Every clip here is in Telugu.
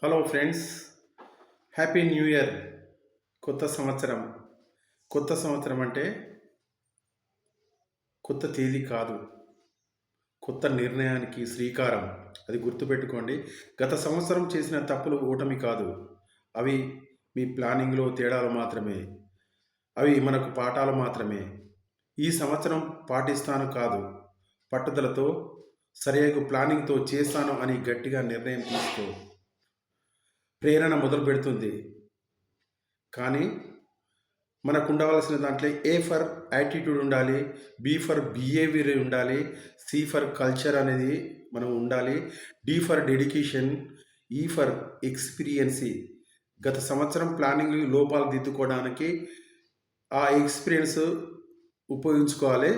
Hello friends, happy new year. కొత్త సంవత్సరం. కొత్త సంవత్సరం అంటే కొత్త తేదీ కాదు, కొత్త నిర్ణయానికి శ్రీకారం. అది గుర్తుపెట్టుకోండి. గత సంవత్సరం చేసిన తప్పులు ఓటమి కాదు, అవి మీ ప్లానింగ్లో తేడాలు మాత్రమే. అవి మనకు పాఠాలు మాత్రమే. ఈ సంవత్సరం పాటిస్తాను కాదు, పట్టుదలతో సరియగు ప్లానింగ్తో చేస్తాను అని గట్టిగా నిర్ణయం తీసుకో. ప్రేరణ మొదలు పెడుతుంది, కానీ మనకు ఉండవలసిన దాంట్లో ఏ ఫర్ యాటిట్యూడ్ ఉండాలి, బి ఫర్ బిహేవియర్ ఉండాలి, సి ఫర్ కల్చర్ అనేది మనం ఉండాలి, డి ఫర్ డెడికేషన్, ఈ ఫర్ ఎక్స్పీరియన్సీ. గత సంవత్సరం ప్లానింగ్ లోపాలు దిద్దుకోవడానికి ఆ ఎక్స్పీరియన్స్ ఉపయోగించుకోవాలి.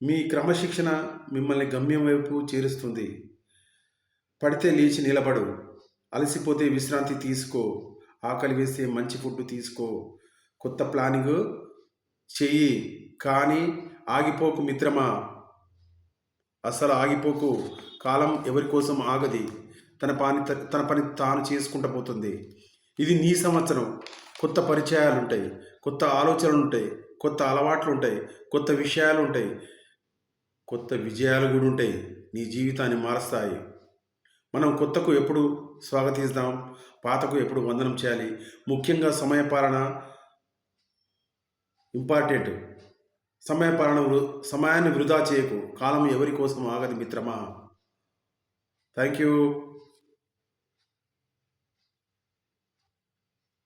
మీ క్రమశిక్షణ మిమ్మల్ని గమ్యం వైపు చేరుస్తుంది. పడితే లేచి నిలబడు, అలసిపోతే విశ్రాంతి తీసుకో, ఆకలి వేస్తే మంచి ఫుడ్ తీసుకో, కొత్త ప్లానింగ్ చెయ్యి. కానీ ఆగిపోకు మిత్రమా, అసలు ఆగిపోకు. కాలం ఎవరి కోసం ఆగది, తన పని తాను చేసుకుంటూ పోతుంది. ఇది నీ సంవత్సరం. కొత్త పరిచయాలు ఉంటాయి, కొత్త ఆలోచనలు ఉంటాయి, కొత్త అలవాట్లు ఉంటాయి, కొత్త విషయాలు ఉంటాయి, కొత్త విజయాలు కూడా ఉంటాయి. నీ జీవితాన్ని మారుస్తాయి. మనం కొత్తకు ఎప్పుడు స్వాగతిస్తాం, పాతకు ఎప్పుడు వందనం చేయాలి. ముఖ్యంగా సమయపాలన ఇంపార్టెంట్. సమయాన్ని వృధా చేయకు. కాలం ఎవరి కోసం ఆగదు మిత్రమా. Thank you.